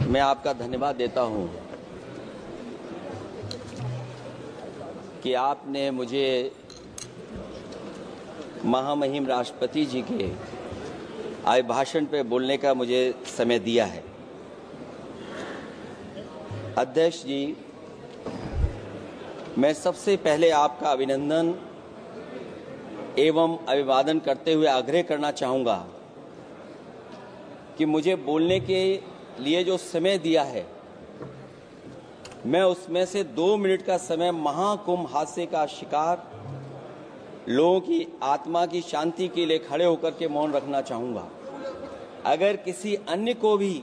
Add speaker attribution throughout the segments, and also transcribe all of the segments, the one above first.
Speaker 1: मैं आपका धन्यवाद देता हूं कि आपने मुझे महामहिम राष्ट्रपति जी के अभिभाषण पे बोलने का मुझे समय दिया है। अध्यक्ष जी, मैं सबसे पहले आपका अभिनंदन एवं अभिवादन करते हुए आग्रह करना चाहूँगा कि मुझे बोलने के लिए जो समय दिया है, मैं उसमें से 2 मिनट का समय महाकुंभ हादसे का शिकार लोगों की आत्मा की शांति के लिए खड़े होकर के मौन रखना चाहूँगा। अगर किसी अन्य को भी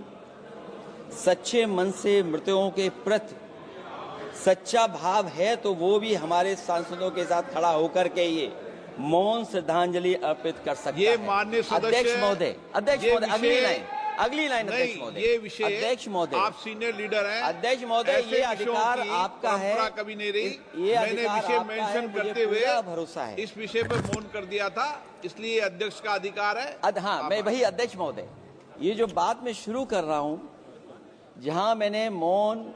Speaker 1: सच्चे मन से मृतकों के प्रति सच्चा भाव है तो वो भी हमारे सांसदों के साथ खड़ा होकर के ये मौन श्रद्धांजलि अर्पित कर सकता है।
Speaker 2: ये माननीय सदस्य
Speaker 1: अध्यक्ष महोदय, अगली लाइन अध्यक्ष महोदय,
Speaker 2: ये विषय
Speaker 1: अध्यक्ष महोदय,
Speaker 2: आप सीनियर लीडर हैं।
Speaker 1: अध्यक्ष महोदय, ये अधिकार आपका है।
Speaker 2: कभी नहीं रही।
Speaker 1: ये
Speaker 2: मैंने विषय मेंशन करते हुए
Speaker 1: भरोसा है
Speaker 2: इस विषय पर मौन कर दिया था, इसलिए अध्यक्ष का अधिकार है।
Speaker 1: हाँ, मैं वही अध्यक्ष महोदय, ये जो बात मैं शुरू कर रहा हूं, जहां मैंने मौन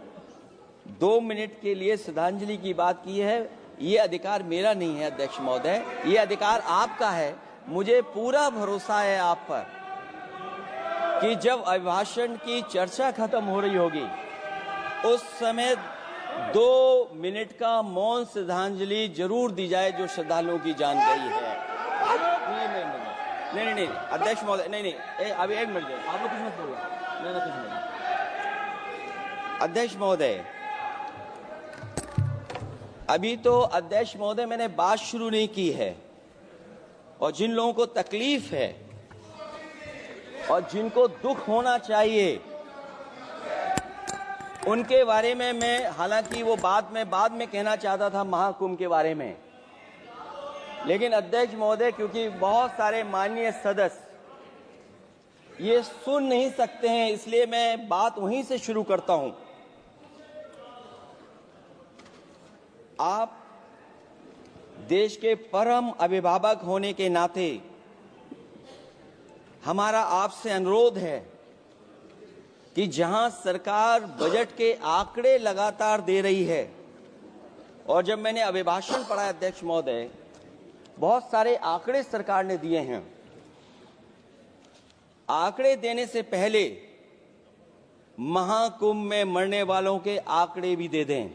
Speaker 1: 2 मिनट के लिए श्रद्धांजलि की बात की है, ये अधिकार मेरा नहीं है अध्यक्ष महोदय, ये अधिकार आपका है। मुझे पूरा भरोसा है आप पर कि जब अभिभाषण की चर्चा खत्म हो रही होगी उस समय 2 मिनट का मौन श्रद्धांजलि जरूर दी जाए जो श्रद्धालुओं की जान गई है। नहीं अध्यक्ष महोदय, नहीं अभी 1 मिनट आप लोग कुछ मत बोलो, कुछ नहीं। अध्यक्ष महोदय, अभी तो अध्यक्ष महोदय मैंने बात शुरू नहीं की है, और जिन लोगों को तकलीफ है और जिनको दुख होना चाहिए उनके बारे में मैं, हालांकि वो बात मैं बाद में कहना चाहता था महाकुंभ के बारे में, लेकिन अध्यक्ष महोदय क्योंकि बहुत सारे माननीय सदस्य ये सुन नहीं सकते हैं, इसलिए मैं बात वहीं से शुरू करता हूं। आप देश के परम अभिभावक होने के नाते हमारा आपसे अनुरोध है कि जहां सरकार बजट के आंकड़े लगातार दे रही है, और जब मैंने अभिभाषण पढ़ा अध्यक्ष महोदय, बहुत सारे आंकड़े सरकार ने दिए हैं। आंकड़े देने से पहले महाकुंभ में मरने वालों के आंकड़े भी दे दें।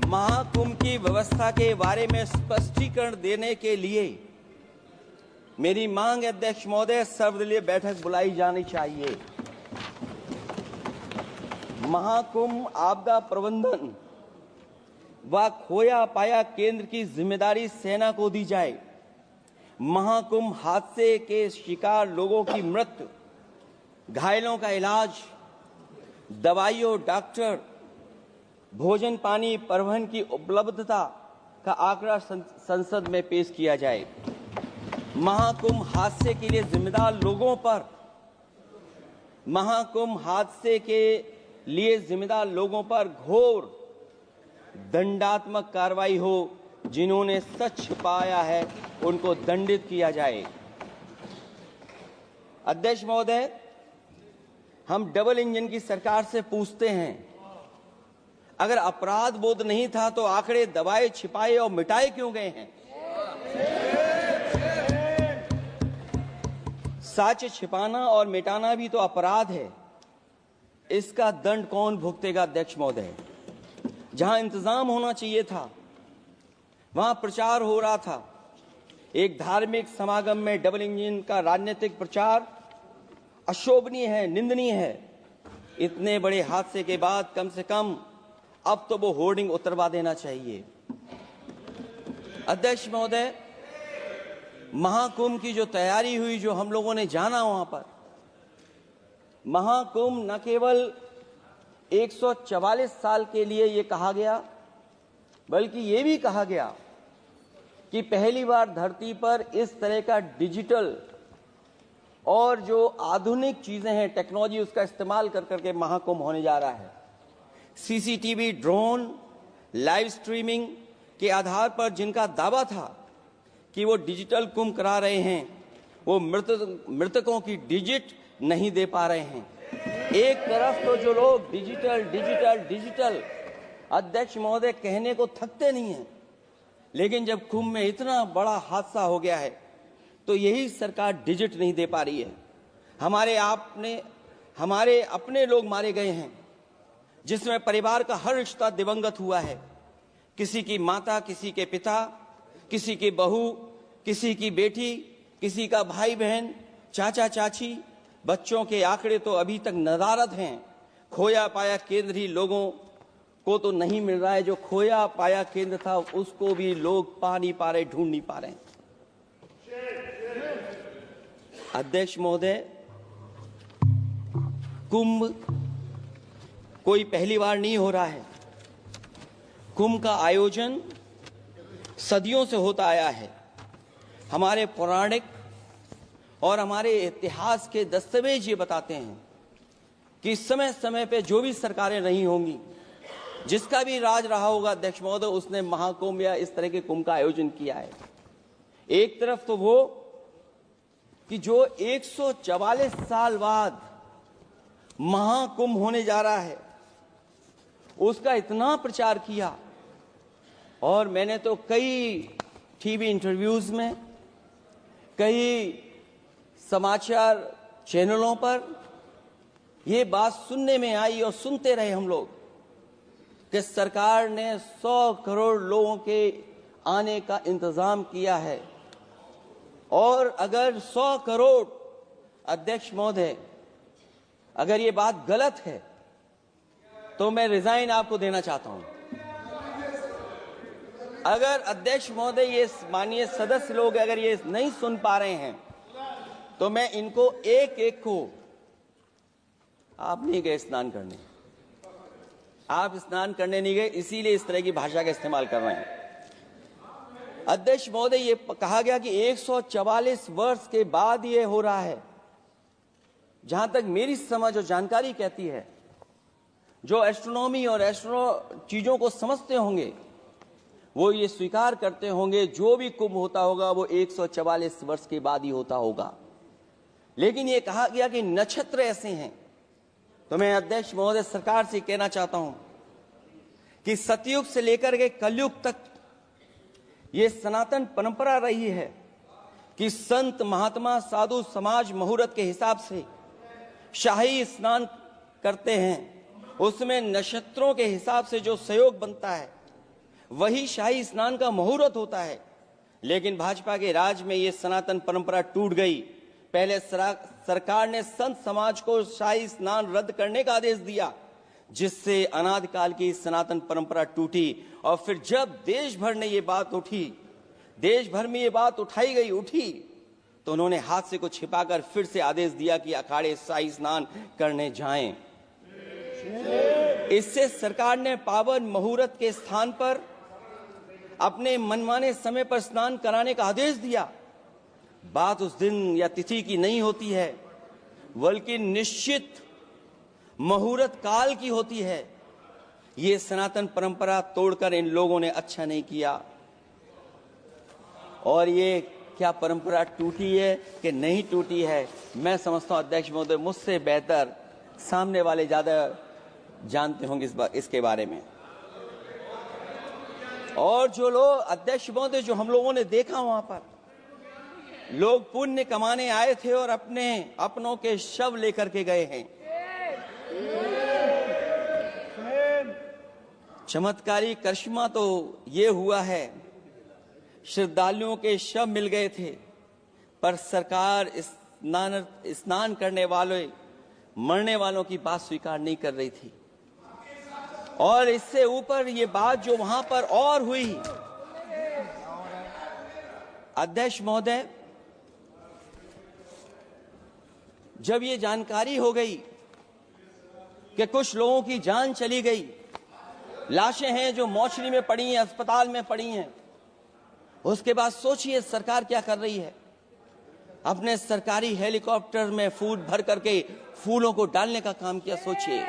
Speaker 1: महाकुंभ की व्यवस्था के बारे में स्पष्टीकरण देने के लिए मेरी मांग अध्यक्ष महोदय, सर्वदलीय बैठक बुलाई जानी चाहिए। महाकुंभ आपदा प्रबंधन व खोया पाया केंद्र की जिम्मेदारी सेना को दी जाए। महाकुंभ हादसे के शिकार लोगों की मृत्यु, घायलों का इलाज, दवाइयों, डॉक्टर, भोजन पानी, परिवहन की उपलब्धता का आंकड़ा संसद में पेश किया जाए। महाकुंभ हादसे के लिए जिम्मेदार लोगों पर, महाकुंभ हादसे के लिए जिम्मेदार लोगों पर घोर दंडात्मक कार्रवाई हो। जिन्होंने सच छिपाया है उनको दंडित किया जाए। अध्यक्ष महोदय, हम डबल इंजन की सरकार से पूछते हैं, अगर अपराध बोध नहीं था तो आंकड़े दबाए, छिपाए और मिटाए क्यों गए हैं? सच छिपाना और मिटाना भी तो अपराध है। इसका दंड कौन भुगतेगा अध्यक्ष महोदय? जहां इंतजाम होना चाहिए था वहां प्रचार हो रहा था। एक धार्मिक समागम में डबल इंजन का राजनीतिक प्रचार अशोभनीय है, निंदनीय है। इतने बड़े हादसे के बाद कम से कम अब तो वो होर्डिंग उतरवा देना चाहिए। अध्यक्ष महोदय, महाकुंभ की जो तैयारी हुई, जो हम लोगों ने जाना वहां पर, महाकुंभ न केवल 144 साल के लिए ये कहा गया, बल्कि ये भी कहा गया कि पहली बार धरती पर इस तरह का डिजिटल और जो आधुनिक चीजें हैं, टेक्नोलॉजी, उसका इस्तेमाल कर करके महाकुंभ होने जा रहा है। सीसीटीवी, ड्रोन, लाइव स्ट्रीमिंग के आधार पर जिनका दावा था कि वो डिजिटल कुंभ करा रहे हैं, वो मृतकों की डिजिट नहीं दे पा रहे हैं। एक तरफ तो जो लोग डिजिटल डिजिटल डिजिटल अध्यक्ष महोदय कहने को थकते नहीं हैं, लेकिन जब कुंभ में इतना बड़ा हादसा हो गया है तो यही सरकार डिजिट नहीं दे पा रही है। हमारे अपने लोग मारे गए हैं, जिसमें परिवार का हर रिश्ता दिवंगत हुआ है। किसी की माता, किसी के पिता, किसी की बहू, किसी की बेटी, किसी का भाई बहन, चाचा चाची। बच्चों के आंकड़े तो अभी तक नदारद हैं। खोया पाया केंद्र ही लोगों को तो नहीं मिल रहा है, जो खोया पाया केंद्र था उसको भी लोग पा नहीं पा रहे, ढूंढ नहीं पा रहे। अध्यक्ष महोदय, कुंभ कोई पहली बार नहीं हो रहा है। कुंभ का आयोजन सदियों से होता आया है। हमारे पौराणिक और हमारे इतिहास के दस्तावेज ये बताते हैं कि समय समय पे जो भी सरकारें रही होंगी, जिसका भी राज रहा होगा अध्यक्ष महोदय, उसने महाकुंभ या इस तरह के कुंभ का आयोजन किया है। एक तरफ तो वो कि जो 144 साल बाद महाकुंभ होने जा रहा है, उसका इतना प्रचार किया। और मैंने तो कई टीवी इंटरव्यूज में, कई समाचार चैनलों पर ये बात सुनने में आई और सुनते रहे हम लोग कि सरकार ने 100 करोड़ लोगों के आने का इंतजाम किया है। और अगर 100 करोड़, अध्यक्ष महोदय, अगर ये बात गलत है तो मैं रिजाइन आपको देना चाहता हूं। अगर अध्यक्ष महोदय, ये माननीय सदस्य लोग अगर ये नहीं सुन पा रहे हैं तो मैं इनको एक एक को, आप नहीं गए स्नान करने, आप स्नान करने नहीं गए, इसीलिए इस तरह की भाषा का इस्तेमाल कर रहे हैं। अध्यक्ष महोदय, ये कहा गया कि 144 वर्ष के बाद ये हो रहा है। जहां तक मेरी समझ और जानकारी कहती है, जो एस्ट्रोनॉमी और एस्ट्रो चीजों को समझते होंगे वो ये स्वीकार करते होंगे, जो भी कुंभ होता होगा वो 144 वर्ष के बाद ही होता होगा। लेकिन ये कहा गया कि नक्षत्र ऐसे हैं, तो मैं अध्यक्ष महोदय सरकार से कहना चाहता हूं कि सतयुग से लेकर के कलयुग तक ये सनातन परंपरा रही है कि संत महात्मा साधु समाज मुहूर्त के हिसाब से शाही स्नान करते हैं। उसमें नक्षत्रों के हिसाब से जो सहयोग बनता है वही शाही स्नान का मुहूर्त होता है। लेकिन भाजपा के राज में ये सनातन परंपरा टूट गई। पहले सरकार ने संत समाज को शाही स्नान रद्द करने का आदेश दिया, जिससे अनादिकाल की सनातन परंपरा टूटी। और फिर जब देश भर में ये बात उठी, तो उन्होंने हादसे को छिपाकर फिर से आदेश दिया कि अखाड़े शाही स्नान करने जाएं। इससे सरकार ने पावन मुहूर्त के स्थान पर अपने मनमाने समय पर स्नान कराने का आदेश दिया। बात उस दिन या तिथि की नहीं होती है, बल्कि निश्चित मुहूर्त काल की होती है। ये सनातन परंपरा तोड़कर इन लोगों ने अच्छा नहीं किया। और ये क्या परंपरा टूटी है कि नहीं टूटी है, मैं समझता हूं अध्यक्ष महोदय मुझसे बेहतर सामने वाले ज्यादा जानते होंगे इसके बारे में। और जो लोग, अध्यक्ष महोदय, जो हम लोगों ने देखा वहां पर लोग पुण्य कमाने आए थे और अपनों के शव लेकर के गए हैं। चमत्कारी करिश्मा तो ये हुआ है, श्रद्धालुओं के शव मिल गए थे, पर सरकार स्नान करने वाले मरने वालों की बात स्वीकार नहीं कर रही थी। और इससे ऊपर ये बात जो वहां पर और हुई, अध्यक्ष महोदय, जब ये जानकारी हो गई कि कुछ लोगों की जान चली गई, लाशें हैं जो मोर्चरी में पड़ी हैं, अस्पताल में पड़ी हैं, उसके बाद सोचिए सरकार क्या कर रही है। अपने सरकारी हेलीकॉप्टर में फूल भर करके फूलों को डालने का काम किया। सोचिए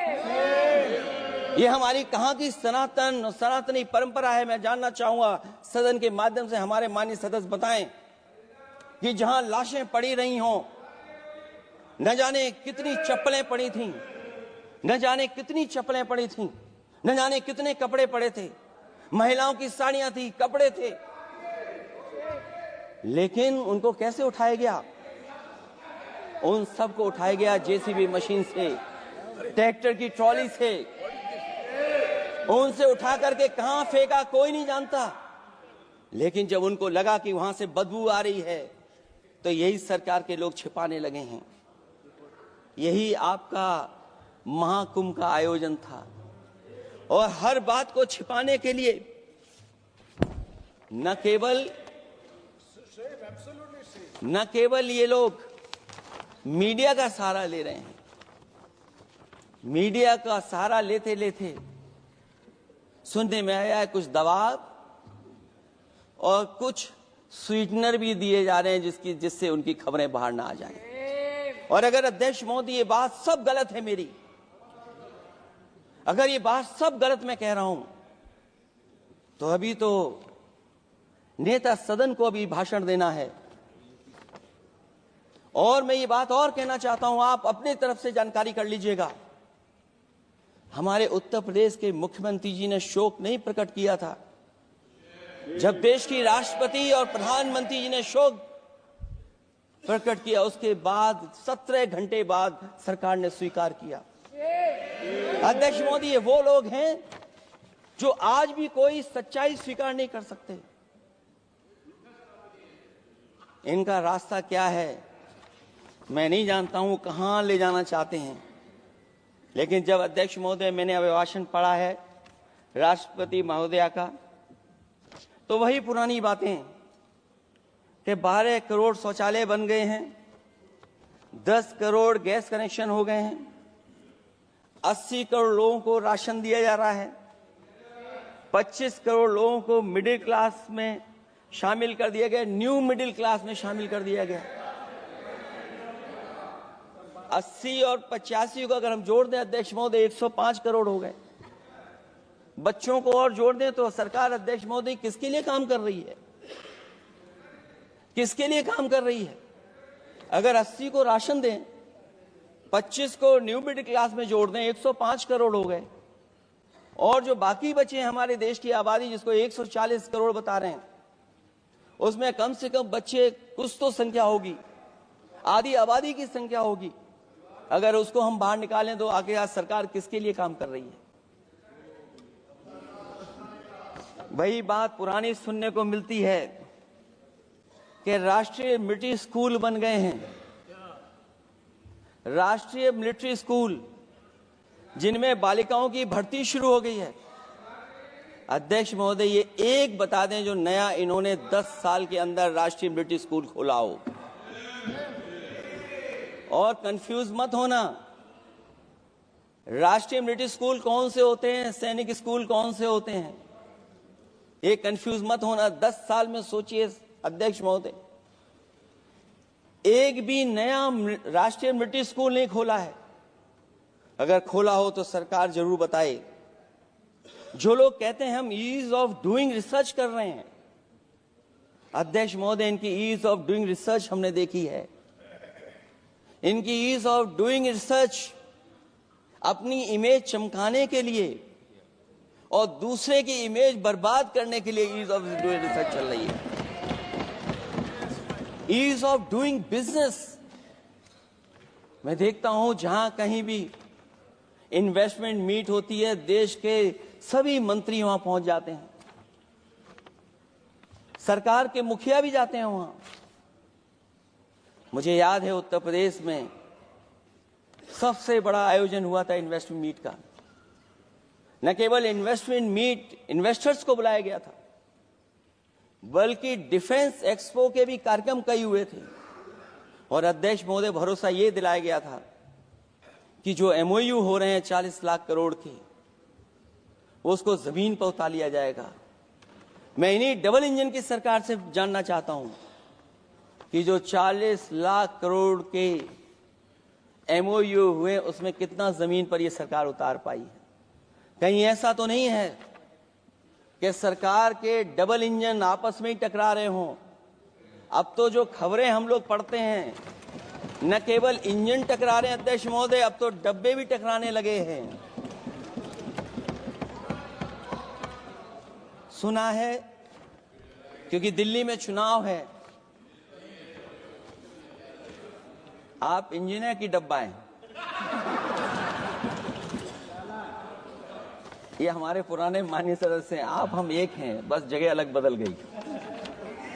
Speaker 1: ये हमारी कहां की सनातनी परंपरा है। मैं जानना चाहूंगा सदन के माध्यम से हमारे माननीय सदस्य बताएं कि जहां लाशें पड़ी रही हों, न जाने कितनी चप्पलें पड़ी थीं, न जाने कितनी चप्पलें पड़ी थीं, न जाने कितने कपड़े पड़े थे, महिलाओं की साड़ियां थी, कपड़े थे, लेकिन उनको कैसे उठाया गया? उन सबको उठाया गया जेसीबी मशीन से, ट्रैक्टर की ट्रॉली से। उनसे उठा करके कहां फेंका कोई नहीं जानता, लेकिन जब उनको लगा कि वहां से बदबू आ रही है तो यही सरकार के लोग छिपाने लगे हैं। यही आपका महाकुंभ का आयोजन था, और हर बात को छिपाने के लिए न केवल ये लोग मीडिया का सहारा ले रहे हैं, मीडिया का सहारा लेते लेते सुनने में आया है कुछ दबाव और कुछ स्वीटनर भी दिए जा रहे हैं जिससे उनकी खबरें बाहर ना आ जाएं। और अगर अध्यक्ष मोदी ये बात सब गलत है मेरी, अगर ये बात सब गलत मैं कह रहा हूं, तो अभी तो नेता सदन को अभी भाषण देना है। और मैं ये बात और कहना चाहता हूं, आप अपने तरफ से जानकारी कर लीजिएगा। हमारे उत्तर प्रदेश के मुख्यमंत्री जी ने शोक नहीं प्रकट किया था। जब देश की राष्ट्रपति और प्रधानमंत्री जी ने शोक प्रकट किया, उसके बाद 17 घंटे बाद सरकार ने स्वीकार किया। अध्यक्ष मोदी, ये वो लोग हैं जो आज भी कोई सच्चाई स्वीकार नहीं कर सकते। इनका रास्ता क्या है मैं नहीं जानता हूं, कहां ले जाना चाहते हैं। लेकिन जब अध्यक्ष महोदय मैंने अभिभाषण पढ़ा है राष्ट्रपति महोदया का, तो वही पुरानी बातें कि 12 करोड़ शौचालय बन गए हैं, 10 करोड़ गैस कनेक्शन हो गए हैं, 80 करोड़ लोगों को राशन दिया जा रहा है, 25 करोड़ लोगों को मिडिल क्लास में शामिल कर दिया गया, न्यू मिडिल क्लास में शामिल कर दिया गया। 80 और 85 को अगर हम जोड़ दें अध्यक्ष महोदय 105 करोड़ हो गए। बच्चों को और जोड़ दें तो सरकार अध्यक्ष महोदय किसके लिए काम कर रही है? किसके लिए काम कर रही है? अगर 80 को राशन दें, 25 को न्यू मिडिल क्लास में जोड़ दें, 105 करोड़ हो गए। और जो बाकी बचे हैं हमारे देश की आबादी, जिसको 140 करोड़ बता रहे हैं, उसमें कम से कम बच्चे कुछ तो संख्या होगी, आधी आबादी की संख्या होगी। अगर उसको हम बाहर निकालें तो आगे आज सरकार किसके लिए काम कर रही है? वही बात पुरानी सुनने को मिलती है कि राष्ट्रीय मिलिट्री स्कूल बन गए हैं, राष्ट्रीय मिलिट्री स्कूल जिनमें बालिकाओं की भर्ती शुरू हो गई है। अध्यक्ष महोदय, ये एक बता दें जो नया इन्होंने 10 साल के अंदर राष्ट्रीय मिलिट्री स्कूल खोला हो। और कंफ्यूज मत होना, राष्ट्रीय मिलिट्री स्कूल कौन से होते हैं, सैनिक स्कूल कौन से होते हैं, ये कंफ्यूज मत होना। 10 साल में सोचिए अध्यक्ष महोदय, एक भी नया राष्ट्रीय मिलिट्री स्कूल नहीं खोला है। अगर खोला हो तो सरकार जरूर बताए। जो लोग कहते हैं हम ईज ऑफ डूइंग रिसर्च कर रहे हैं, अध्यक्ष महोदय इनकी ईज ऑफ डूइंग रिसर्च हमने देखी है। इनकी ईज ऑफ डूइंग रिसर्च अपनी इमेज चमकाने के लिए और दूसरे की इमेज बर्बाद करने के लिए ईज ऑफ डूइंग रिसर्च चल रही है। ईज ऑफ डूइंग बिजनेस, मैं देखता हूं जहां कहीं भी इन्वेस्टमेंट मीट होती है, देश के सभी मंत्री वहां पहुंच जाते हैं, सरकार के मुखिया भी जाते हैं वहां। मुझे याद है उत्तर प्रदेश में सबसे बड़ा आयोजन हुआ था इन्वेस्टमेंट मीट का। न केवल इन्वेस्टमेंट मीट इन्वेस्टर्स को बुलाया गया था, बल्कि डिफेंस एक्सपो के भी कार्यक्रम कई हुए थे। और अध्यक्ष महोदय भरोसा ये दिलाया गया था कि जो एमओयू हो रहे हैं 40 लाख करोड़ के, उसको जमीन पर उतार लिया जाएगा। मैं इन्हीं डबल इंजन की सरकार से जानना चाहता हूं कि जो 40 लाख करोड़ के एमओयू हुए, उसमें कितना जमीन पर यह सरकार उतार पाई है? कहीं ऐसा तो नहीं है कि सरकार के डबल इंजन आपस में ही टकरा रहे हों? अब तो जो खबरें हम लोग पढ़ते हैं न केवल इंजन टकरा रहे हैं अध्यक्ष महोदय, अब तो डब्बे भी टकराने लगे हैं। सुना है क्योंकि दिल्ली में चुनाव है, आप इंजीनियर की डब्बा हैं। ये हमारे पुराने माननीय सदस्य हैं, आप हम एक हैं, बस जगह अलग बदल गई।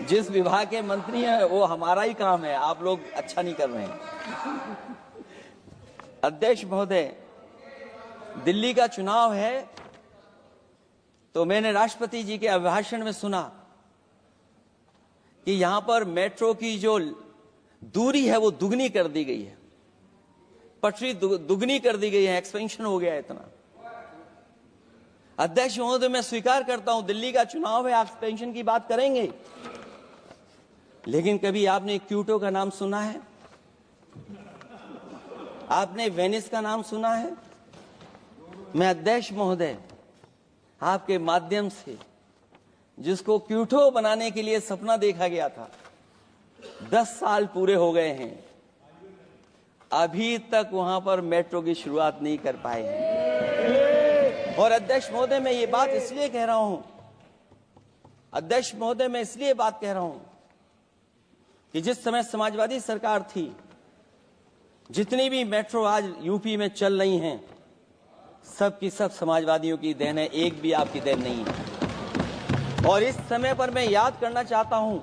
Speaker 1: जिस विभाग के मंत्री हैं वो हमारा ही काम है, आप लोग अच्छा नहीं कर रहे हैं। अध्यक्ष महोदय, दिल्ली का चुनाव है तो मैंने राष्ट्रपति जी के अभिभाषण में सुना कि यहां पर मेट्रो की जो दूरी है वो दुगनी कर दी गई है, पटरी दुगनी कर दी गई है, एक्सपेंशन हो गया है इतना। अध्यक्ष महोदय, मैं स्वीकार करता हूं दिल्ली का चुनाव है, एक्सपेंशन की बात करेंगे, लेकिन कभी आपने क्यूटो का नाम सुना है? आपने वेनिस का नाम सुना है? मैं अध्यक्ष महोदय आपके माध्यम से, जिसको क्यूटो बनाने के लिए सपना देखा गया था, 10 साल पूरे हो गए हैं, अभी तक वहां पर मेट्रो की शुरुआत नहीं कर पाए हैं। और अध्यक्ष महोदय, मैं ये बात इसलिए कह रहा हूं, अध्यक्ष महोदय मैं इसलिए बात कह रहा हूं कि जिस समय समाजवादी सरकार थी, जितनी भी मेट्रो आज यूपी में चल रही हैं, सब की सब समाजवादियों की देन है, एक भी आपकी देन नहीं है। और इस समय पर मैं याद करना चाहता हूं,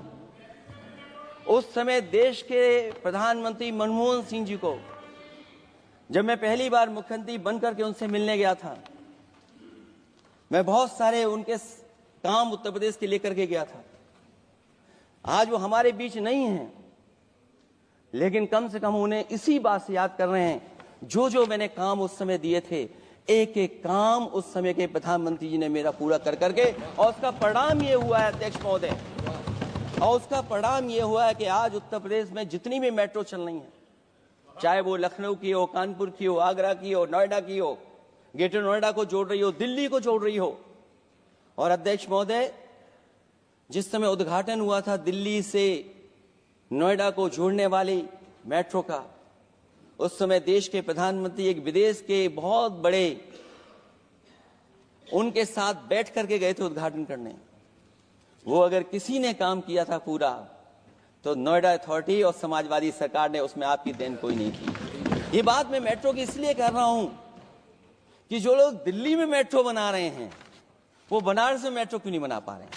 Speaker 1: उस समय देश के प्रधानमंत्री मनमोहन सिंह जी को जब मैं पहली बार मुख्यमंत्री बनकर के उनसे मिलने गया था, मैं बहुत सारे उनके काम उत्तर प्रदेश के लेकर के गया था। आज वो हमारे बीच नहीं हैं, लेकिन कम से कम उन्हें इसी बात से याद कर रहे हैं, जो जो मैंने काम उस समय दिए थे, एक एक काम उस समय के प्रधानमंत्री जी ने मेरा पूरा कर करके, और उसका परिणाम ये हुआ है अध्यक्ष महोदय, और उसका परिणाम ये हुआ है कि आज उत्तर प्रदेश में जितनी भी मेट्रो चल रही है, चाहे वो लखनऊ की हो, कानपुर की हो, आगरा की हो, नोएडा की हो, ग्रेटर नोएडा को जोड़ रही हो, दिल्ली को जोड़ रही हो। और अध्यक्ष महोदय, जिस समय उद्घाटन हुआ था दिल्ली से नोएडा को जोड़ने वाली मेट्रो का, उस समय देश के प्रधानमंत्री एक विदेश के बहुत बड़े उनके साथ बैठ करके गए थे उद्घाटन करने। वो अगर किसी ने काम किया था पूरा, तो नोएडा अथॉरिटी और समाजवादी सरकार ने, उसमें आपकी देन कोई नहीं थी। ये बात मैं मेट्रो की इसलिए कर रहा हूं कि जो लोग दिल्ली में मेट्रो बना रहे हैं, वो बनारस में मेट्रो क्यों नहीं बना पा रहे हैं?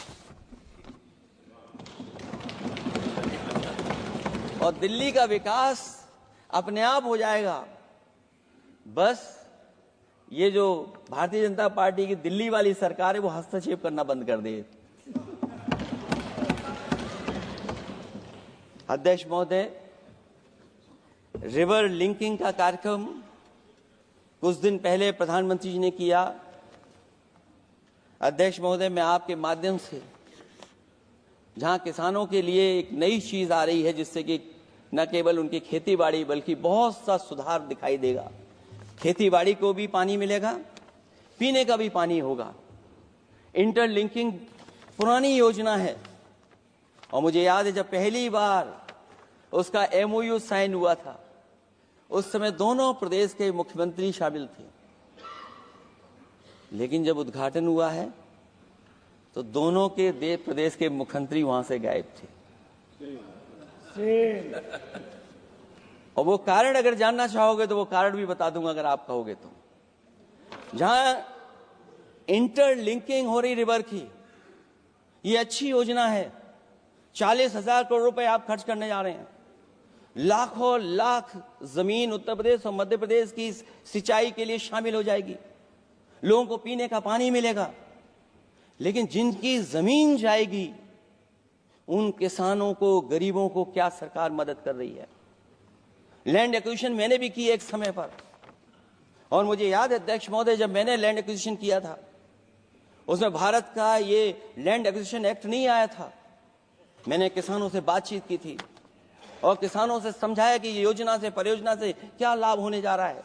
Speaker 1: और दिल्ली का विकास अपने आप हो जाएगा, बस ये जो भारतीय जनता पार्टी की दिल्ली वाली सरकार है वो हस्तक्षेप करना बंद कर दे। अध्यक्ष महोदय, रिवर लिंकिंग का कार्यक्रम कुछ दिन पहले प्रधानमंत्री जी ने किया। अध्यक्ष महोदय, मैं आपके माध्यम से, जहां किसानों के लिए एक नई चीज आ रही है, जिससे कि न केवल उनकी खेती बाड़ी बल्कि बहुत सा सुधार दिखाई देगा। खेती बाड़ी को भी पानी मिलेगा, पीने का भी पानी होगा। इंटरलिंकिंग पुरानी योजना है, और मुझे याद है जब पहली बार उसका MOU साइन हुआ था, उस समय दोनों प्रदेश के मुख्यमंत्री शामिल थे, लेकिन जब उद्घाटन हुआ है तो दोनों के प्रदेश के मुख्यमंत्री वहां से गायब थे। और वो कारण अगर जानना चाहोगे तो वो कारण भी बता दूंगा अगर आप कहोगे तो। जहां इंटरलिंकिंग हो रही रिवर की, ये अच्छी योजना है। 40,000 करोड़ रुपए आप खर्च करने जा रहे हैं। लाखों लाख जमीन उत्तर प्रदेश और मध्य प्रदेश की सिंचाई के लिए शामिल हो जाएगी, लोगों को पीने का पानी मिलेगा। लेकिन जिनकी जमीन जाएगी, उन किसानों को, गरीबों को क्या सरकार मदद कर रही है? लैंड एक्विजिशन मैंने भी की एक समय पर, और मुझे याद है अध्यक्ष महोदय, जब मैंने लैंड एक्विजिशन किया था, उसमें भारत का ये लैंड एक्विजिशन एक्ट नहीं आया था। मैंने किसानों से बातचीत की थी और किसानों से समझाया कि ये योजना से, परियोजना से क्या लाभ होने जा रहा है।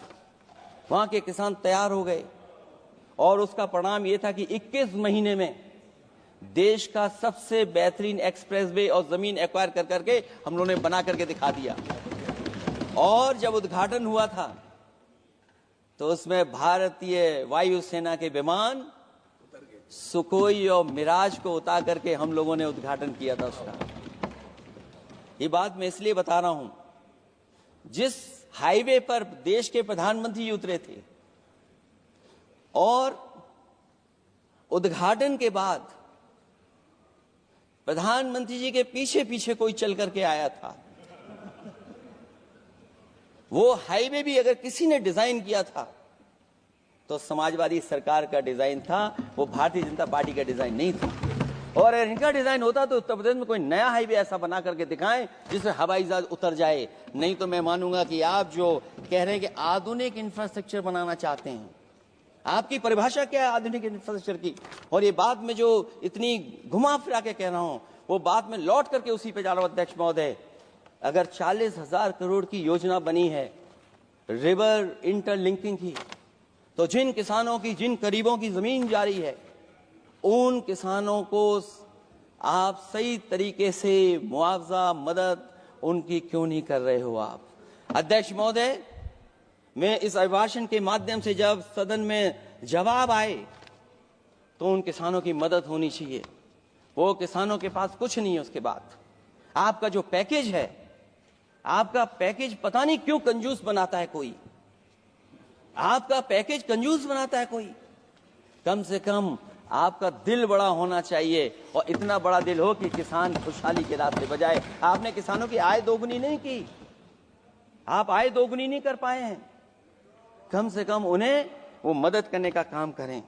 Speaker 1: वहां के किसान तैयार हो गए, और उसका परिणाम ये था कि 21 महीने में देश का सबसे बेहतरीन एक्सप्रेसवे और जमीन एक्वायर कर करके हम लोगों ने बना करके दिखा दिया। और जब उद्घाटन हुआ था तो उसमें भारतीय वायुसेना के विमान सुखोई और मिराज को उतार करके हम लोगों ने उद्घाटन किया था उसका। ये बात मैं इसलिए बता रहा हूं, जिस हाईवे पर देश के प्रधानमंत्री उतरे थे और उद्घाटन के बाद प्रधानमंत्री जी के पीछे पीछे कोई चल करके आया था, वो हाईवे भी अगर किसी ने डिजाइन किया था तो समाजवादी सरकार का डिजाइन था, वो भारतीय जनता पार्टी का डिजाइन नहीं था। और अगर इनका डिजाइन होता तो उत्तर प्रदेश में कोई नया हाईवे ऐसा बना करके दिखाएं जिसमें हवाई जहाज उतर जाए। नहीं तो मैं मानूंगा कि आप जो कह रहे हैं कि आधुनिक इंफ्रास्ट्रक्चर बनाना चाहते हैं, आपकी परिभाषा क्या है आधुनिक इंफ्रास्ट्रक्चर की? और ये बात में जो इतनी घुमा फिरा के कह रहा हूं, वो बात में लौट करके उसी पे जा रहा हूं। अध्यक्ष महोदय, अगर 40,000 करोड़ की योजना बनी है रिवर इंटरलिंकिंग की, तो जिन किसानों की, जिन गरीबों की जमीन जा रही है, उन किसानों को आप सही तरीके से मुआवजा, मदद उनकी क्यों नहीं कर रहे हो आप? अध्यक्ष महोदय, मैं इस अभिभाषण के माध्यम से जब सदन में जवाब आए तो उन किसानों की मदद होनी चाहिए। वो किसानों के पास कुछ नहीं है। उसके बाद आपका जो पैकेज है, आपका पैकेज पता नहीं क्यों कंजूस बनाता है कोई, आपका पैकेज कंजूस बनाता है कोई। कम से कम आपका दिल बड़ा होना चाहिए, और इतना बड़ा दिल हो कि किसान खुशहाली के रास्ते बजाए। आपने किसानों की आय दोगुनी नहीं की, आप आय दोगुनी नहीं कर पाए हैं। कम से कम उन्हें वो मदद करने का काम करें।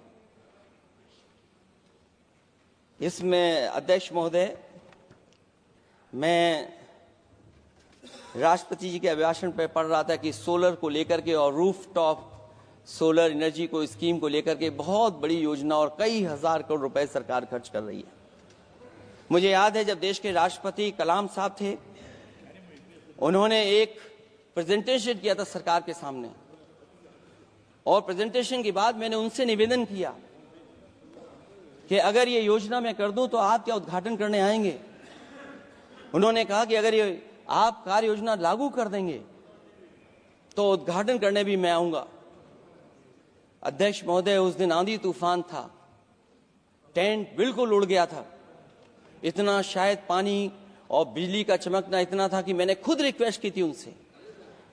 Speaker 1: इसमें अध्यक्ष महोदय, मैं राष्ट्रपति जी के अभिभाषण पर पढ़ रहा था कि सोलर को लेकर के और रूफटॉप सोलर एनर्जी को, स्कीम को लेकर के बहुत बड़ी योजना और कई हजार करोड़ रुपए सरकार खर्च कर रही है। मुझे याद है जब देश के राष्ट्रपति कलाम साहब थे, उन्होंने एक प्रेजेंटेशन किया था सरकार के सामने, और प्रेजेंटेशन के बाद मैंने उनसे निवेदन किया कि अगर ये योजना मैं कर दूं तो आप क्या उद्घाटन करने आएंगे? उन्होंने कहा कि अगर ये आप कार्य योजना लागू कर देंगे तो उद्घाटन करने भी मैं आऊंगा। अध्यक्ष महोदय, उस दिन आंधी तूफान था, टेंट बिल्कुल उड़ गया था, इतना शायद पानी और बिजली का चमकना इतना था कि मैंने खुद रिक्वेस्ट की थी उनसे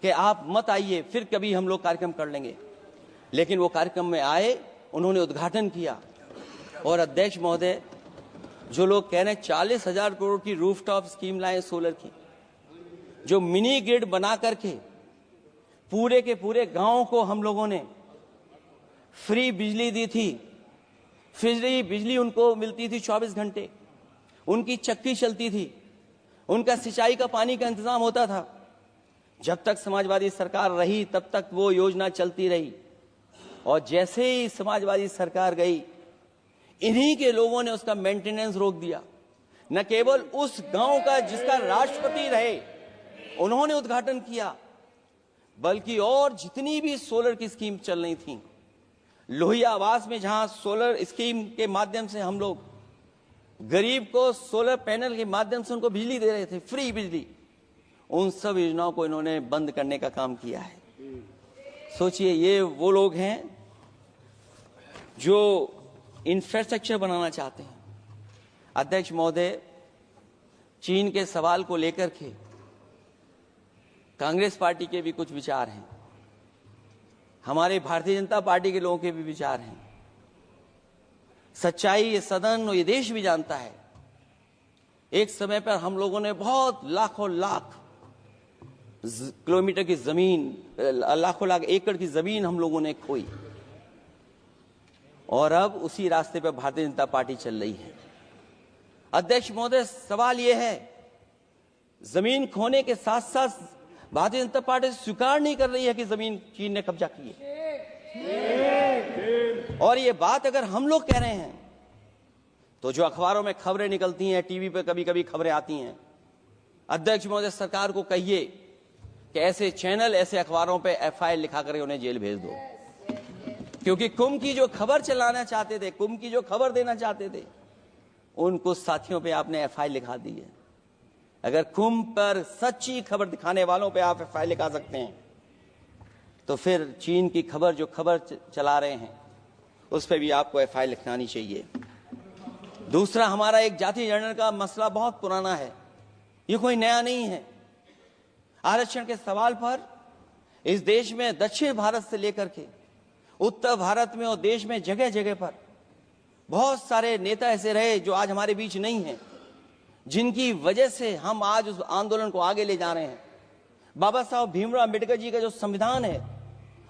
Speaker 1: कि आप मत आइए, फिर कभी हम लोग कार्यक्रम कर लेंगे। लेकिन वो कार्यक्रम में आए, उन्होंने उद्घाटन किया। और अध्यक्ष महोदय, जो लोग कह रहे हैं 40,000 करोड़ की रूफटॉप स्कीम लाए सोलर की, जो मिनी ग्रिड बना करके पूरे के पूरे गांव को हम लोगों ने फ्री बिजली दी थी। फ्री बिजली उनको मिलती थी 24 घंटे, उनकी चक्की चलती थी, उनका सिंचाई का पानी का इंतजाम होता था। जब तक समाजवादी सरकार रही तब तक वो योजना चलती रही, और जैसे ही समाजवादी सरकार गई, इन्हीं के लोगों ने उसका मेंटेनेंस रोक दिया। न केवल उस गांव का जिसका राष्ट्रपति रहे उन्होंने उद्घाटन किया, बल्कि और जितनी भी सोलर की स्कीम चल रही थी, लोहिया आवास में जहां सोलर स्कीम के माध्यम से हम लोग गरीब को सोलर पैनल के माध्यम से उनको बिजली दे रहे थे, फ्री बिजली, उन सब योजनाओं को इन्होंने बंद करने का काम किया है। सोचिए, ये वो लोग हैं जो इंफ्रास्ट्रक्चर बनाना चाहते हैं। अध्यक्ष महोदय, चीन के सवाल को लेकर के कांग्रेस पार्टी के भी कुछ विचार हैं, हमारे भारतीय जनता पार्टी के लोगों के भी विचार हैं। सच्चाई ये सदन और ये देश भी जानता है, एक समय पर हम लोगों ने बहुत लाखों लाख किलोमीटर की जमीन, लाखों लाख एकड़ की जमीन हम लोगों ने खोई, और अब उसी रास्ते पर भारतीय जनता पार्टी चल रही है। अध्यक्ष महोदय, सवाल यह है, जमीन खोने के साथ साथ भारतीय जनता पार्टी स्वीकार नहीं कर रही है कि जमीन चीन ने कब्जा की है। और ये बात अगर हम लोग कह रहे हैं तो जो अखबारों में खबरें निकलती हैं, टीवी पे कभी कभी खबरें आती हैं, अध्यक्ष महोदय सरकार को कहिए कि ऐसे चैनल, ऐसे अखबारों पे एफआईआर लिखा कर उन्हें जेल भेज दो, क्योंकि कुंभ की जो खबर चलाना चाहते थे, कुंभ की जो खबर देना चाहते थे, उन कुछ साथियों पे आपने एफआईआर लिखा दी है। अगर कुंभ पर सच्ची खबर दिखाने वालों पे आप एफआईआर लिखा सकते हैं, तो फिर चीन की खबर जो खबर चला रहे हैं उस पर भी आपको एफआईआर लिखवानी चाहिए। दूसरा, हमारा एक जाति जनगणना का मसला बहुत पुराना है, ये कोई नया नहीं है। आरक्षण के सवाल पर इस देश में दक्षिण भारत से लेकर के उत्तर भारत में और देश में जगह जगह पर बहुत सारे नेता ऐसे रहे जो आज हमारे बीच नहीं हैं, जिनकी वजह से हम आज उस आंदोलन को आगे ले जा रहे हैं। बाबा साहब भीमराव अम्बेडकर जी का जो संविधान है,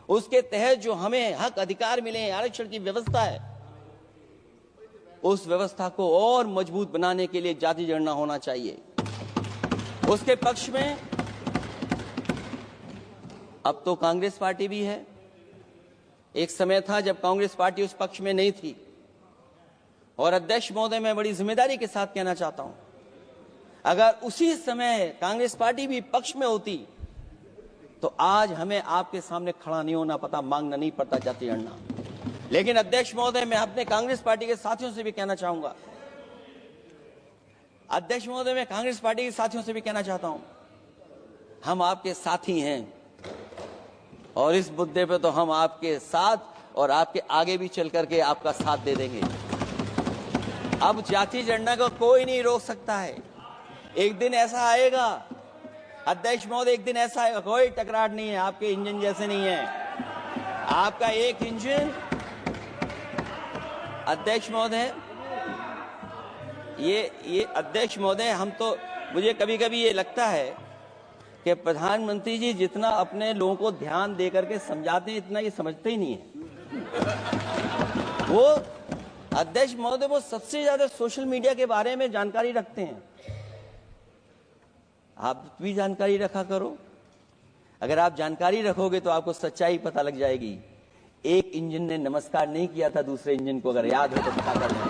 Speaker 1: उसके तहत जो हमें हक अधिकार मिले हैं, आरक्षण की व्यवस्था है, उस व्यवस्था को और मजबूत बनाने के लिए जाति जनगणना होना चाहिए। उसके पक्ष में अब तो कांग्रेस पार्टी भी है। एक समय था जब कांग्रेस पार्टी उस पक्ष में नहीं थी। और अध्यक्ष महोदय, मैं बड़ी जिम्मेदारी के साथ कहना चाहता हूं, अगर उसी समय कांग्रेस पार्टी भी पक्ष में होती तो आज हमें आपके सामने खड़ा नहीं होना पड़ता, मांगना नहीं पड़ता जाति जनगणना। लेकिन अध्यक्ष महोदय, मैं अपने कांग्रेस पार्टी के साथियों से भी कहना चाहूंगा, अध्यक्ष महोदय, मैं कांग्रेस पार्टी के साथियों से भी कहना चाहता हूं, हम आपके साथी हैं और इस मुद्दे पे तो हम आपके साथ और आपके आगे भी चल करके आपका साथ दे देंगे। अब जाति जनगणना को कोई नहीं रोक सकता है। एक दिन ऐसा आएगा अध्यक्ष महोदय, एक दिन ऐसा आएगा, कोई टकरार नहीं है, आपके इंजन जैसे नहीं है। आपका एक इंजन, अध्यक्ष महोदय, ये अध्यक्ष महोदय, हम तो, मुझे कभी कभी ये लगता है कि प्रधानमंत्री जी जितना अपने लोगों को ध्यान दे करके समझाते हैं, इतना ये समझते ही नहीं है। वो अध्यक्ष महोदय, वो सबसे ज्यादा सोशल मीडिया के बारे में जानकारी रखते हैं। आप भी जानकारी रखा करो। अगर आप जानकारी रखोगे तो आपको सच्चाई पता लग जाएगी। एक इंजन ने नमस्कार नहीं किया था दूसरे इंजन को, अगर याद हो तो पता कर लें।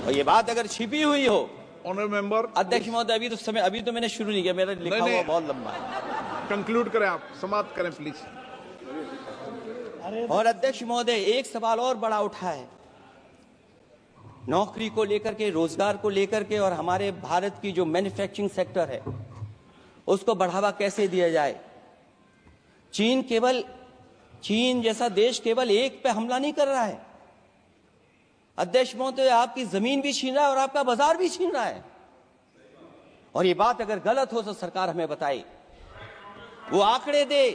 Speaker 1: और ये बात अगर छिपी हुई हो,
Speaker 2: ऑनरेबल मेंबर,
Speaker 1: अध्यक्ष महोदय, अभी तो मैंने शुरू नहीं किया, मेरा लिखा हुआ बहुत लंबा है।
Speaker 2: कंक्लूड करें, आप समाप्त करें प्लीज।
Speaker 1: और अध्यक्ष महोदय, एक सवाल और बड़ा उठा है, नौकरी को लेकर के, रोजगार को लेकर के, और हमारे भारत की जो मैन्युफैक्चरिंग सेक्टर है उसको बढ़ावा कैसे दिया जाए। चीन जैसा देश केवल एक पे हमला नहीं कर रहा है अध्यक्ष महोदय, आपकी जमीन भी छीन रहा है और आपका बाजार भी छीन रहा है। और ये बात अगर गलत हो तो सरकार हमें बताए, वो आंकड़े दे।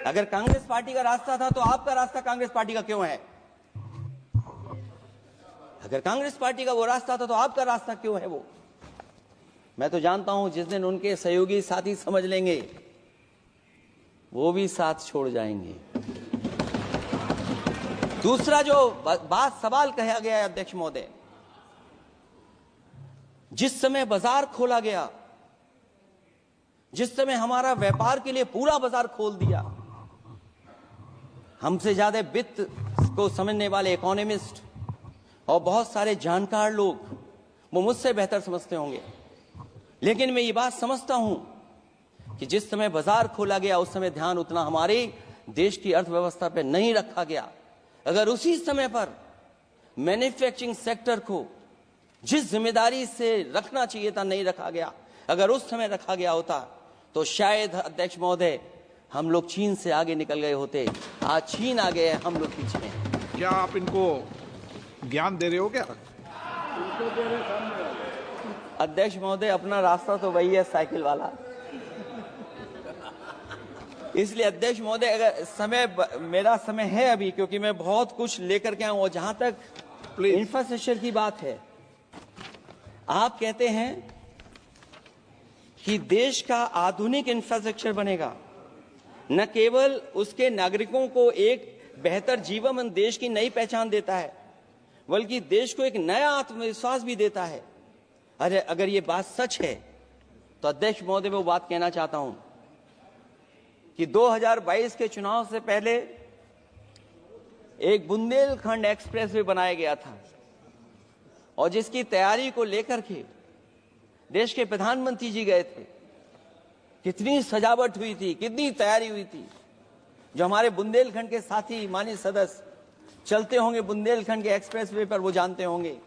Speaker 1: अगर कांग्रेस पार्टी का रास्ता था तो आपका रास्ता कांग्रेस पार्टी का क्यों है? अगर कांग्रेस पार्टी का वो रास्ता था तो आपका रास्ता क्यों है वो? मैं तो जानता हूं जिस दिन उनके सहयोगी साथी समझ लेंगे, वो भी साथ छोड़ जाएंगे। दूसरा जो सवाल कहा गया है अध्यक्ष महोदय, जिस समय बाजार खोला गया, जिस समय हमारा व्यापार के लिए पूरा बाजार खोल दिया, हमसे ज्यादा वित्त को समझने वाले इकोनॉमिस्ट और बहुत सारे जानकार लोग, वो मुझसे बेहतर समझते होंगे, लेकिन मैं ये बात समझता हूं कि जिस समय बाजार खोला गया उस समय ध्यान उतना हमारे देश की अर्थव्यवस्था पर नहीं रखा गया। अगर उसी समय पर मैन्युफैक्चरिंग सेक्टर को जिस जिम्मेदारी से रखना चाहिए था नहीं रखा गया, अगर उस समय रखा गया होता तो शायद अध्यक्ष महोदय हम लोग चीन से आगे निकल गए होते। आज चीन आ गए, हम लोग पीछे हैं।
Speaker 2: क्या आप इनको ज्ञान दे रहे हो क्या?
Speaker 1: अध्यक्ष महोदय, अपना रास्ता तो वही है, साइकिल वाला। इसलिए अध्यक्ष महोदय, अगर मेरा समय है अभी, क्योंकि मैं बहुत कुछ लेकर के आऊं, और जहां तक इंफ्रास्ट्रक्चर की बात है, आप कहते हैं कि देश का आधुनिक इंफ्रास्ट्रक्चर बनेगा, न केवल उसके नागरिकों को एक बेहतर जीवन देश की नई पहचान देता है, बल्कि देश को एक नया आत्मविश्वास भी देता है। अरे अगर ये बात सच है तो अध्यक्ष महोदय, मैं वो बात कहना चाहता हूं कि 2022 के चुनाव से पहले एक बुंदेलखंड एक्सप्रेस वे बनाया गया था, और जिसकी तैयारी को लेकर के देश के प्रधानमंत्री जी गए थे। कितनी सजावट हुई थी, कितनी तैयारी हुई थी। जो हमारे बुंदेलखंड के साथी माननीय सदस्य चलते होंगे बुंदेलखंड के एक्सप्रेस वे पर, वो जानते होंगे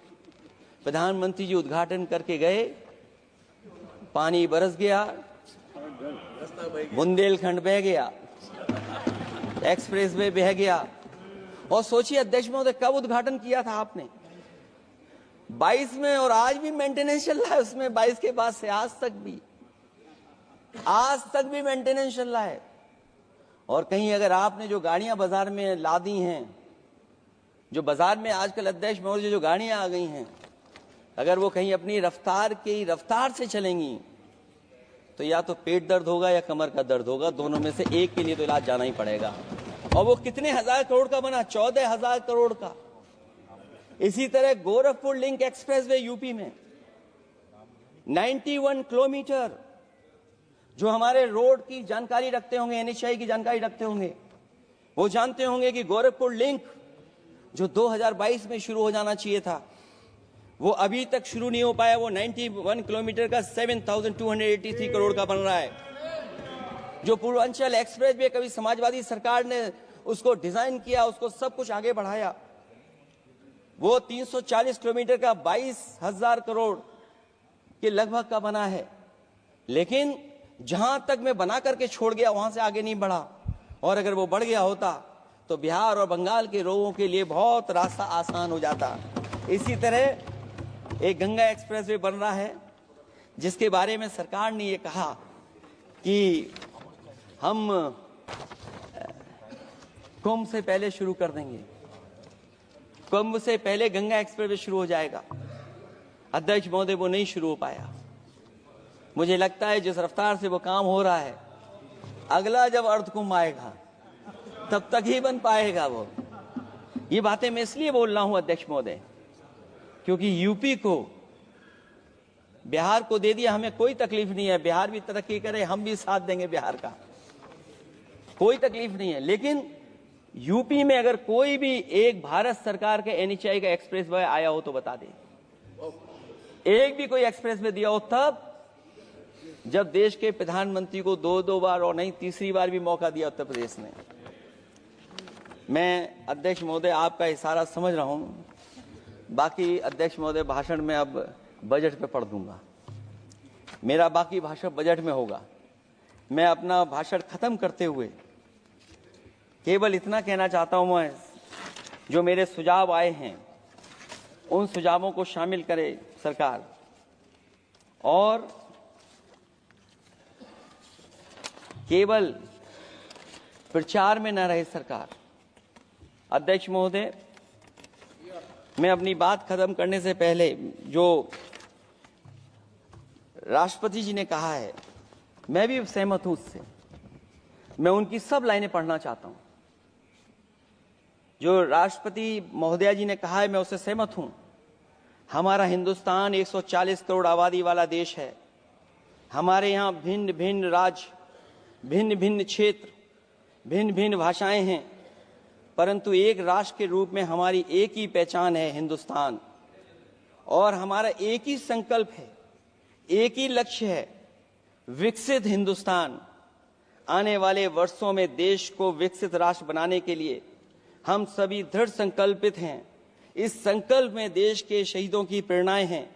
Speaker 1: प्रधानमंत्री जी उद्घाटन करके गए, पानी बरस गया, बुंदेलखंड बह गया, एक्सप्रेसवे बह गया। और सोचिए अध्यक्ष महोदय, कब उद्घाटन किया था आपने? 22 में, और आज भी मेंटेनेंस चल रहा है उसमें। 22 के बाद से आज तक भी मेंटेनेंस चल रहा है। और कहीं अगर आपने जो गाड़ियां बाजार में ला दी हैं, जो बाजार में आजकल अध्यक्ष महोदय जो गाड़ियां आ गई हैं, अगर वो कहीं अपनी रफ्तार से चलेंगी तो या तो पेट दर्द होगा या कमर का दर्द होगा, दोनों में से एक के लिए तो इलाज जाना ही पड़ेगा। और वो कितने हजार करोड़ का बना? 14,000 करोड़ का। इसी तरह गोरखपुर लिंक एक्सप्रेसवे यूपी में 91 किलोमीटर, जो हमारे रोड की जानकारी रखते होंगे, एनएचआई की जानकारी रखते होंगे, वो जानते होंगे कि गोरखपुर लिंक जो 2022 में शुरू हो जाना चाहिए था, वो अभी तक शुरू नहीं हो पाया। वो 91 किलोमीटर का 7,283 करोड़ का बन रहा है। जो पूर्वांचल एक्सप्रेस वे, कभी समाजवादी सरकार ने उसको डिजाइन किया, उसको सब कुछ आगे बढ़ाया, वो 340 किलोमीटर का 22,000 करोड़ के लगभग का बना है। लेकिन जहां तक मैं बना करके छोड़ गया वहां से आगे नहीं बढ़ा। और अगर वो बढ़ गया होता तो बिहार और बंगाल के लोगों के लिए बहुत रास्ता आसान हो जाता। इसी तरह एक गंगा एक्सप्रेसवे बन रहा है, जिसके बारे में सरकार ने ये कहा कि हम कुंभ से पहले शुरू कर देंगे, कुंभ से पहले गंगा एक्सप्रेसवे शुरू हो जाएगा। अध्यक्ष महोदय, वो नहीं शुरू हो पाया। मुझे लगता है जिस रफ्तार से वो काम हो रहा है, अगला जब अर्ध कुंभ आएगा तब तक ही बन पाएगा वो। ये बातें मैं इसलिए बोल रहा हूं अध्यक्ष महोदय, क्योंकि यूपी को, बिहार को दे दिया, हमें कोई तकलीफ नहीं है। बिहार भी तरक्की करे, हम भी साथ देंगे बिहार का, कोई तकलीफ नहीं है। लेकिन यूपी में अगर कोई भी एक भारत सरकार के एनएचआई का एक्सप्रेसवे आया हो तो बता दे। एक भी कोई एक्सप्रेसवे दिया हो तब, जब देश के प्रधानमंत्री को 2 बार और नहीं तीसरी बार भी मौका दिया उत्तर प्रदेश ने। मैं अध्यक्ष महोदय आपका इशारा समझ रहा हूं। बाकी अध्यक्ष महोदय भाषण में अब बजट पे पढ़ दूंगा, मेरा बाकी भाषण बजट में होगा। मैं अपना भाषण खत्म करते हुए केवल इतना कहना चाहता हूं, मैं जो मेरे सुझाव आए हैं उन सुझावों को शामिल करे सरकार, और केवल प्रचार में न रहे सरकार। अध्यक्ष महोदय, मैं अपनी बात खत्म करने से पहले जो राष्ट्रपति जी ने कहा है, मैं भी सहमत हूं उससे। मैं उनकी सब लाइनें पढ़ना चाहता हूं। जो राष्ट्रपति महोदया जी ने कहा है, मैं उससे सहमत हूं। हमारा हिंदुस्तान 140 करोड़ आबादी वाला देश है। हमारे यहाँ भिन्न भिन्न राज्य, भिन्न भिन्न क्षेत्र, भिन्न भिन्न भाषाएं हैं, परंतु एक राष्ट्र के रूप में हमारी एक ही पहचान है, हिंदुस्तान। और हमारा एक ही संकल्प है, एक ही लक्ष्य है, विकसित हिंदुस्तान। आने वाले वर्षों में देश को विकसित राष्ट्र बनाने के लिए हम सभी दृढ़ संकल्पित हैं। इस संकल्प में देश के शहीदों की प्रेरणाएं हैं,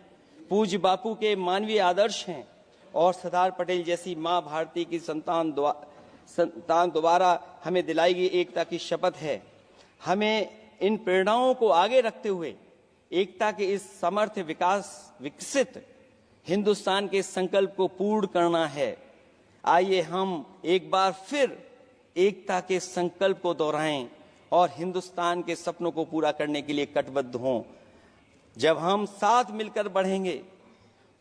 Speaker 1: पूज्य बापू के मानवीय आदर्श हैं, और सरदार पटेल जैसी मां भारती की संतान द्वारा हमें दिलाई गई एकता की शपथ है। हमें इन प्रेरणाओं को आगे रखते हुए एकता के इस समर्थ विकसित हिंदुस्तान के संकल्प को पूर्ण करना है। आइए हम एक बार फिर एकता के संकल्प को दोहराएं और हिंदुस्तान के सपनों को पूरा करने के लिए कटिबद्ध हों। जब हम साथ मिलकर बढ़ेंगे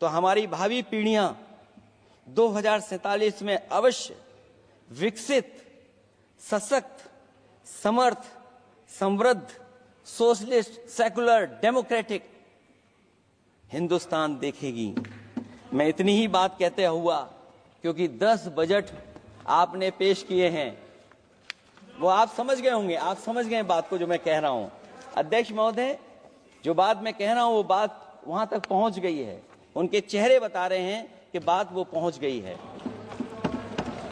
Speaker 1: तो हमारी भावी पीढ़ियां 2047 में अवश्य विकसित, सशक्त, समर्थ, समृद्ध, सोशलिस्ट, सेकुलर, डेमोक्रेटिक हिंदुस्तान देखेगी। मैं इतनी ही बात कहते हुआ, क्योंकि 10 बजट आपने पेश किए हैं, वो आप समझ गए होंगे, आप समझ गए बात को जो मैं कह रहा हूं। अध्यक्ष महोदय, जो बात मैं कह रहा हूं वो बात वहां तक पहुंच गई है। उनके चेहरे बता रहे हैं कि बात वो पहुंच गई है।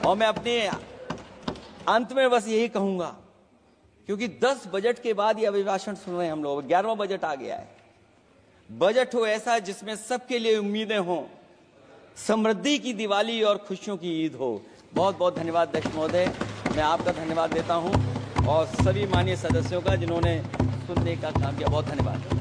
Speaker 1: और मैं अपने अंत में बस यही कहूंगा, क्योंकि 10 बजट के बाद ये अभिभाषण सुन रहे हैं हम लोग, 11वां बजट आ गया है। बजट हो ऐसा जिसमें सबके लिए उम्मीदें हों, समृद्धि की दिवाली और खुशियों की ईद हो। बहुत बहुत धन्यवाद अध्यक्ष महोदय, मैं आपका धन्यवाद देता हूं और सभी माननीय सदस्यों का जिन्होंने सुनने का काम किया। बहुत धन्यवाद।